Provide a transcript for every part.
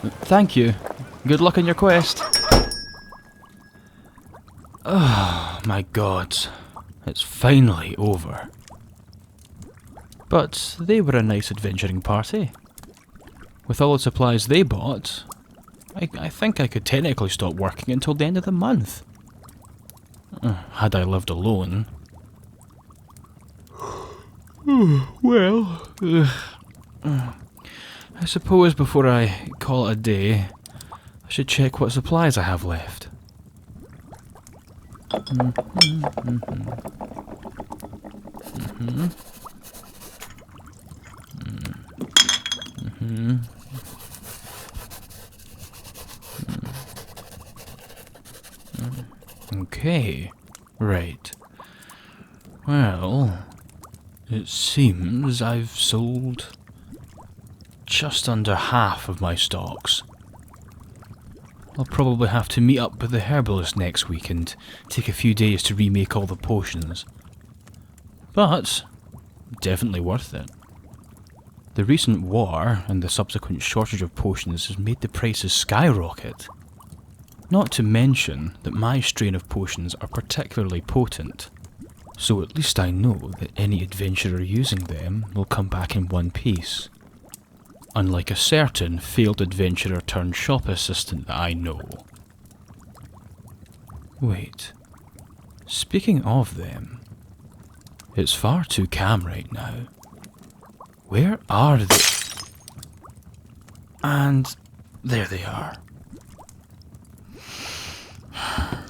Thank you. Good luck on your quest. Oh, my God. It's finally over. But they were a nice adventuring party. With all the supplies they bought, I think I could technically stop working until the end of the month. Had I lived alone. Well, I suppose before I call it a day, I should check what supplies I have left. Okay, right. Well, it seems I've sold just under half of my stocks. I'll probably have to meet up with the herbalist next week and take a few days to remake all the potions. But, definitely worth it. The recent war and the subsequent shortage of potions has made the prices skyrocket. Not to mention that my strain of potions are particularly potent, so at least I know that any adventurer using them will come back in one piece. Unlike a certain failed adventurer turned shop assistant that I know. Wait, speaking of them, it's far too calm right now. Where are they? And there they are.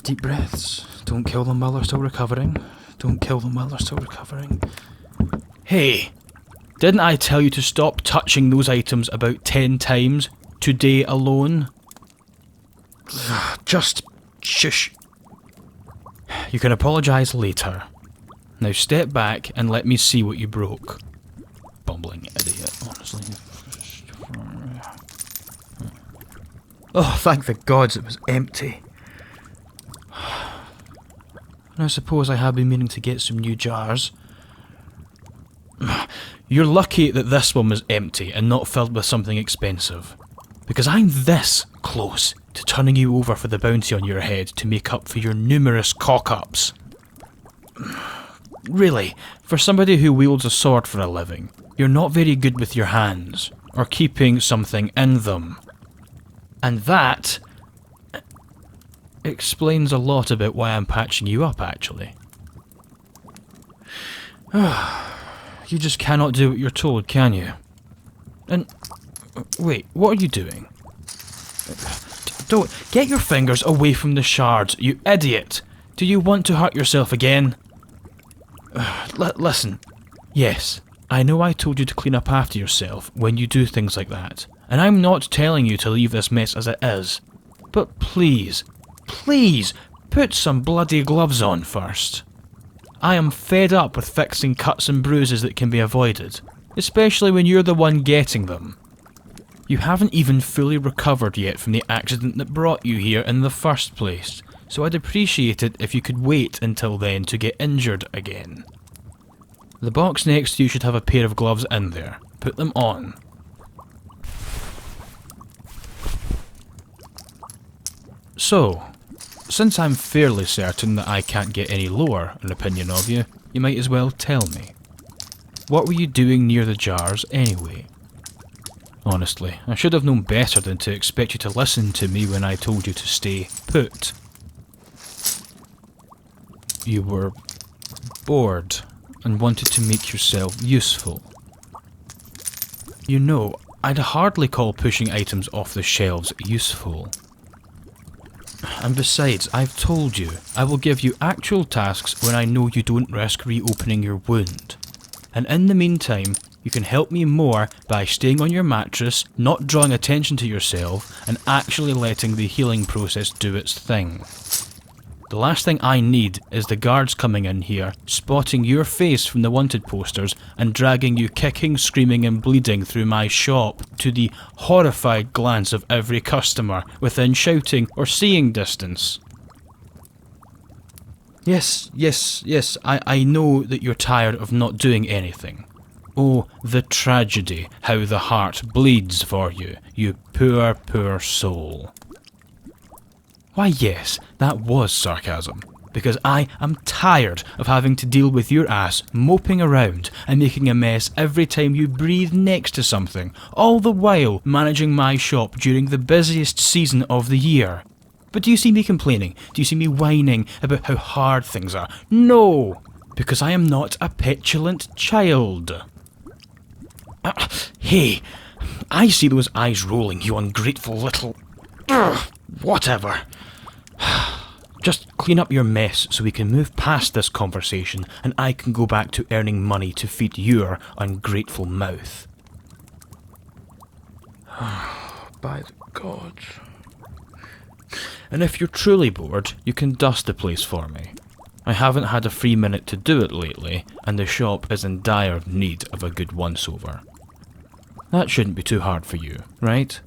Deep breaths. Don't kill them while they're still recovering. Don't kill them while they're still recovering. Hey! Didn't I tell you to stop touching those items about 10 times today alone? Just shush. You can apologise later. Now step back and let me see what you broke. Bumbling idiot, honestly. Oh, thank the gods it was empty. And I suppose I have been meaning to get some new jars. You're lucky that this one was empty and not filled with something expensive. Because I'm this close to turning you over for the bounty on your head to make up for your numerous cock-ups. Really, for somebody who wields a sword for a living, you're not very good with your hands, or keeping something in them. And that explains a lot about why I'm patching you up, actually. You just cannot do what you're told, can you? And wait, what are you doing? Don't get your fingers away from the shards, you idiot! Do you want to hurt yourself again? Listen, yes, I know I told you to clean up after yourself when you do things like that, and I'm not telling you to leave this mess as it is, but please, please, put some bloody gloves on first. I am fed up with fixing cuts and bruises that can be avoided, especially when you're the one getting them. You haven't even fully recovered yet from the accident that brought you here in the first place, so I'd appreciate it if you could wait until then to get injured again. The box next to you should have a pair of gloves in there. Put them on. So, since I'm fairly certain that I can't get any lower an opinion of you, you might as well tell me. What were you doing near the jars anyway? Honestly, I should have known better than to expect you to listen to me when I told you to stay put. You were bored and wanted to make yourself useful. You know, I'd hardly call pushing items off the shelves useful. And besides, I've told you, I will give you actual tasks when I know you don't risk reopening your wound. And in the meantime, you can help me more by staying on your mattress, not drawing attention to yourself, and actually letting the healing process do its thing. The last thing I need is the guards coming in here, spotting your face from the wanted posters, and dragging you kicking, screaming and bleeding through my shop to the horrified glance of every customer within shouting or seeing distance. Yes, I know that you're tired of not doing anything. Oh, the tragedy, how the heart bleeds for you, you poor, poor soul. Why yes, that was sarcasm, because I am tired of having to deal with your ass moping around and making a mess every time you breathe next to something, all the while managing my shop during the busiest season of the year. But do you see me complaining? Do you see me whining about how hard things are? No! Because I am not a petulant child. Hey, I see those eyes rolling, you ungrateful little... whatever. Just clean up your mess so we can move past this conversation and I can go back to earning money to feed your ungrateful mouth. By the gods. And if you're truly bored, you can dust the place for me. I haven't had a free minute to do it lately, and the shop is in dire need of a good once-over. That shouldn't be too hard for you, right?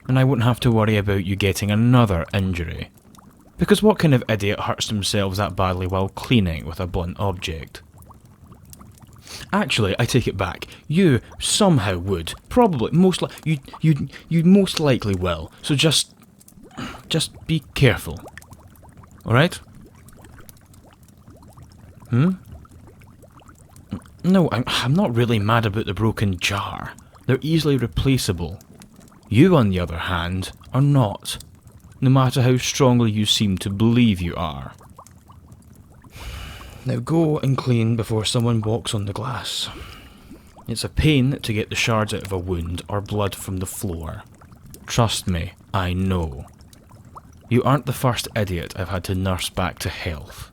And I won't have to worry about you getting another injury. Because what kind of idiot hurts themselves that badly while cleaning with a blunt object? Actually, I take it back. You somehow would. Probably. You most likely will. So just be careful. Alright? No, I'm not really mad about the broken jar. They're easily replaceable. You, on the other hand, are not. No matter how strongly you seem to believe you are. Now go and clean before someone walks on the glass. It's a pain to get the shards out of a wound or blood from the floor. Trust me, I know. You aren't the first idiot I've had to nurse back to health.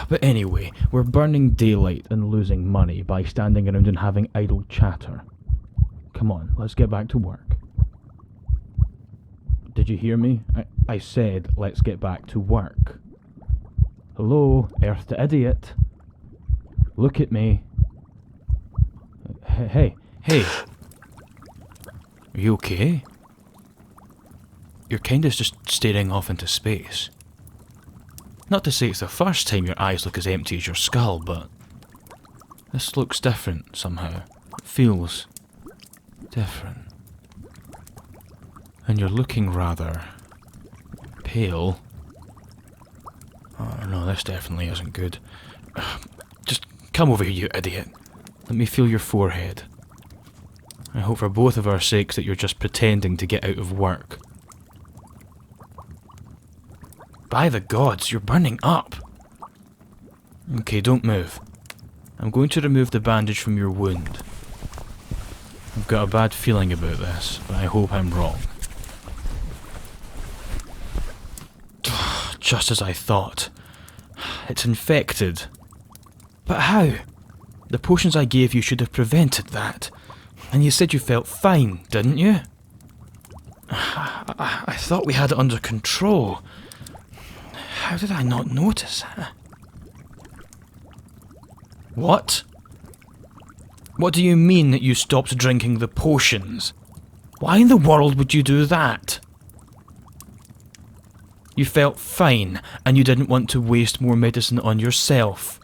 But anyway, we're burning daylight and losing money by standing around and having idle chatter. Come on, let's get back to work. Did you hear me? I said, let's get back to work. Hello, Earth to Idiot. Look at me. Hey. Are you okay? You're kinda just staring off into space. Not to say it's the first time your eyes look as empty as your skull, but this looks different somehow. It feels different. And you're looking rather pale. Oh no, this definitely isn't good. Just come over here, you idiot. Let me feel your forehead. I hope for both of our sakes that you're just pretending to get out of work. By the gods, you're burning up. Okay, don't move. I'm going to remove the bandage from your wound. I've got a bad feeling about this, but I hope I'm wrong. Just as I thought. It's infected. But how? The potions I gave you should have prevented that. And you said you felt fine, didn't you? I thought we had it under control. How did I not notice that? What? What do you mean that you stopped drinking the potions? Why in the world would you do that? You felt fine, and you didn't want to waste more medicine on yourself.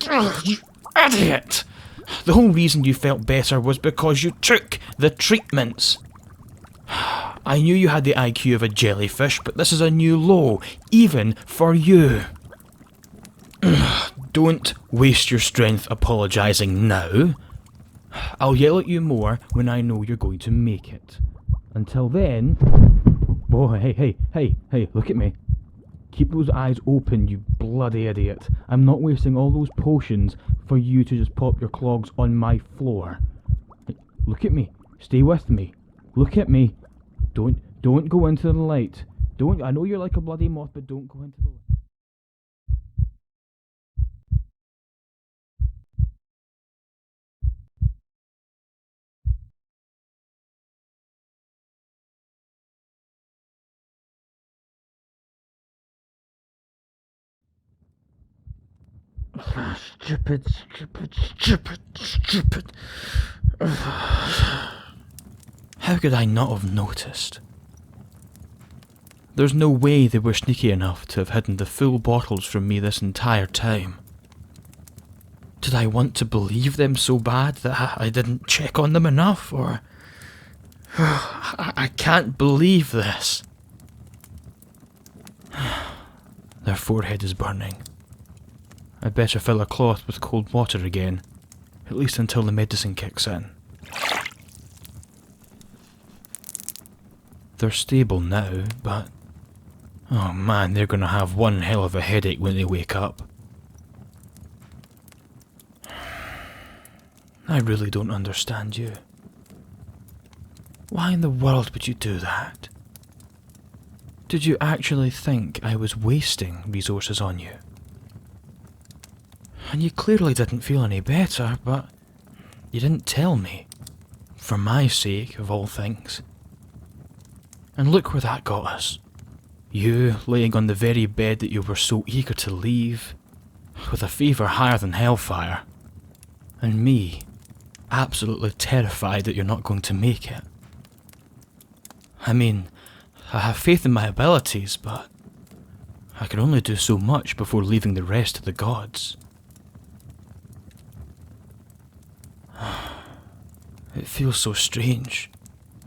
Ugh, you idiot! The whole reason you felt better was because you took the treatments. I knew you had the IQ of a jellyfish, but this is a new low, even for you. Don't waste your strength apologising now. I'll yell at you more when I know you're going to make it. Until then... Oh, hey, look at me. Keep those eyes open, you bloody idiot. I'm not wasting all those potions for you to just pop your clogs on my floor. Look at me. Stay with me. Look at me. Don't go into the light. I know you're like a bloody moth, but don't go into the light. Stupid. How could I not have noticed? There's no way they were sneaky enough to have hidden the full bottles from me this entire time. Did I want to believe them so bad that I didn't check on them enough, or... I can't believe this. Their forehead is burning. I'd better fill a cloth with cold water again, at least until the medicine kicks in. They're stable now, but... oh man, they're gonna have one hell of a headache when they wake up. I really don't understand you. Why in the world would you do that? Did you actually think I was wasting resources on you? And you clearly didn't feel any better, but you didn't tell me. For my sake, of all things. And look where that got us. You laying on the very bed that you were so eager to leave, with a fever higher than hellfire. And me, absolutely terrified that you're not going to make it. I mean, I have faith in my abilities, but I can only do so much before leaving the rest to the gods. It feels so strange,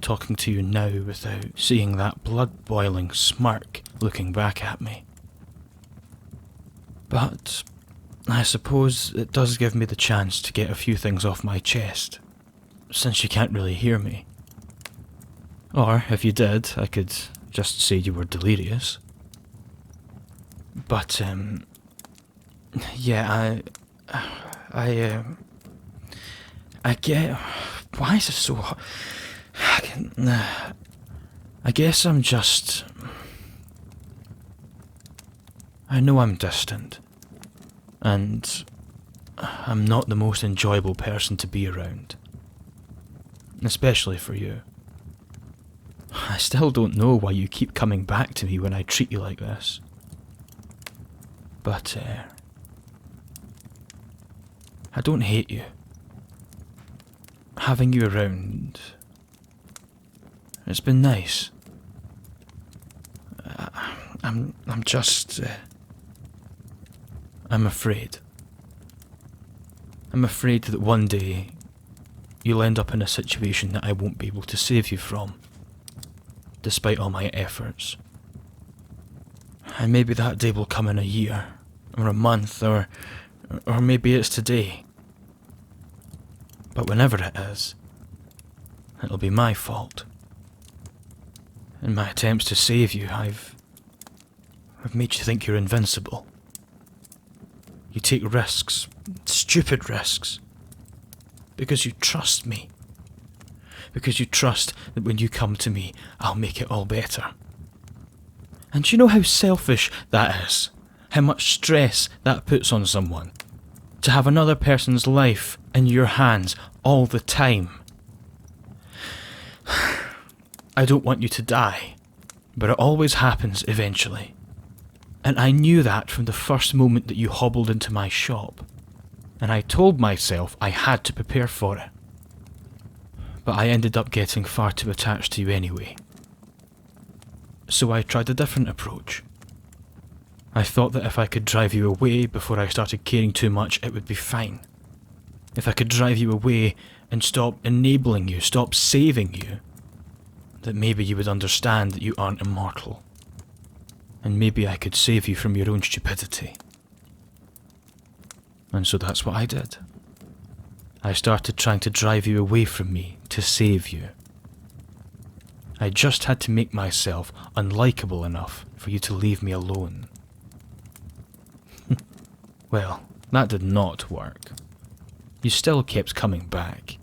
talking to you now without seeing that blood-boiling smirk looking back at me. But I suppose it does give me the chance to get a few things off my chest, since you can't really hear me. Or, if you did, I could just say you were delirious. But, yeah, I get... why is it so hard? I guess I'm just... I know I'm distant. And I'm not the most enjoyable person to be around. Especially for you. I still don't know why you keep coming back to me when I treat you like this. But, I don't hate you. Having you around, it's been nice. I'm just, I'm afraid. I'm afraid that one day you'll end up in a situation that I won't be able to save you from, despite all my efforts. And maybe that day will come in a year, or a month, or maybe it's today. But whenever it is, it'll be my fault. In my attempts to save you, I've made you think you're invincible. You take risks, stupid risks, because you trust me. Because you trust that when you come to me, I'll make it all better. And do you know how selfish that is? How much stress that puts on someone? To have another person's life in your hands all the time. I don't want you to die, but it always happens eventually. And I knew that from the first moment that you hobbled into my shop. And I told myself I had to prepare for it. But I ended up getting far too attached to you anyway. So I tried a different approach. I thought that if I could drive you away before I started caring too much, it would be fine. If I could drive you away and stop enabling you, stop saving you, that maybe you would understand that you aren't immortal. And maybe I could save you from your own stupidity. And so that's what I did. I started trying to drive you away from me to save you. I just had to make myself unlikable enough for you to leave me alone. Well, that did not work. You still kept coming back.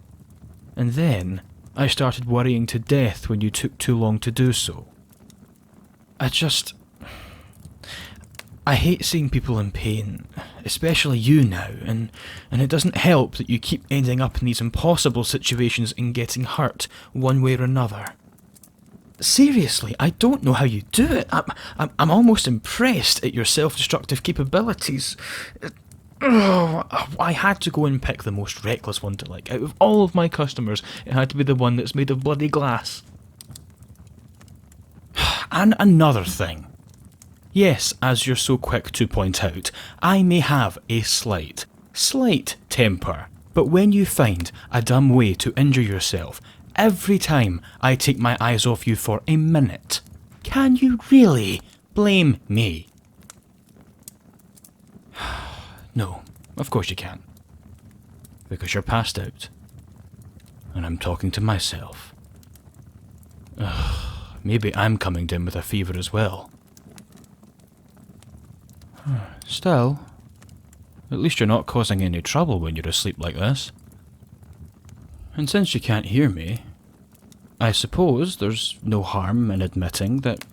And then I started worrying to death when you took too long to do so. I hate seeing people in pain, especially you now, and it doesn't help that you keep ending up in these impossible situations and getting hurt one way or another. Seriously, I don't know how you do it. I'm almost impressed at your self-destructive capabilities. I had to go and pick the most reckless one to like. Out of all of my customers, it had to be the one that's made of bloody glass. And another thing. Yes, as you're so quick to point out, I may have a slight temper, but when you find a dumb way to injure yourself every time I take my eyes off you for a minute, can you really blame me? No, of course you can't. Because you're passed out. And I'm talking to myself. Maybe I'm coming down with a fever as well. Still, at least you're not causing any trouble when you're asleep like this. And since you can't hear me, I suppose there's no harm in admitting that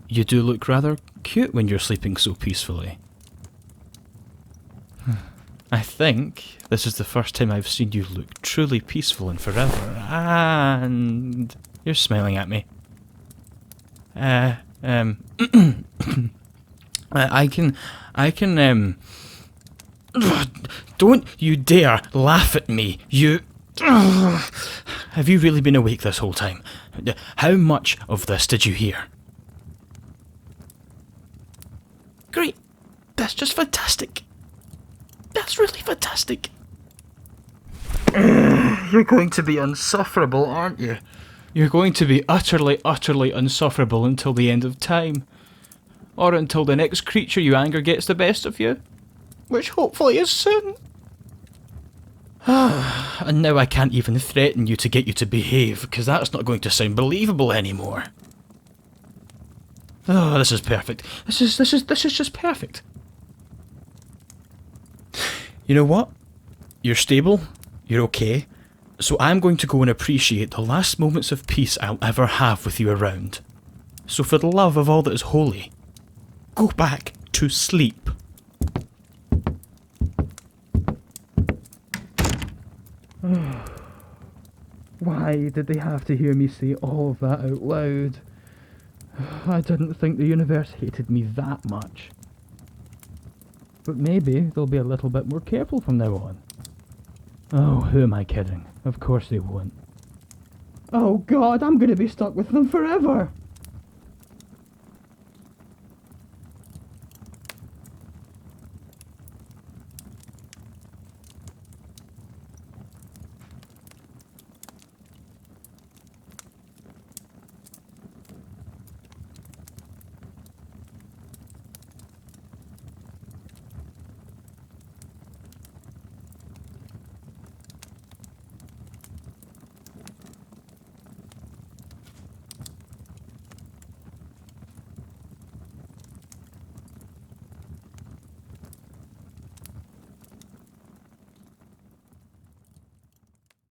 you do look rather cute when you're sleeping so peacefully. I think this is the first time I've seen you look truly peaceful in forever, and you're smiling at me. I can, don't you dare laugh at me, you... Have you really been awake this whole time? How much of this did you hear? Great, that's just fantastic. That's really fantastic. You're going to be insufferable, aren't you? You're going to be utterly, utterly insufferable until the end of time. Or until the next creature you anger gets the best of you. Which hopefully is soon. And now I can't even threaten you to get you to behave, because that's not going to sound believable anymore. Oh, this is perfect. This is just perfect. You know what? You're stable, you're okay, so I'm going to go and appreciate the last moments of peace I'll ever have with you around. So for the love of all that is holy, go back to sleep. Why did they have to hear me say all of that out loud? I didn't think the universe hated me that much. But maybe they'll be a little bit more careful from now on. Oh, who am I kidding? Of course they won't. Oh God, I'm gonna be stuck with them forever!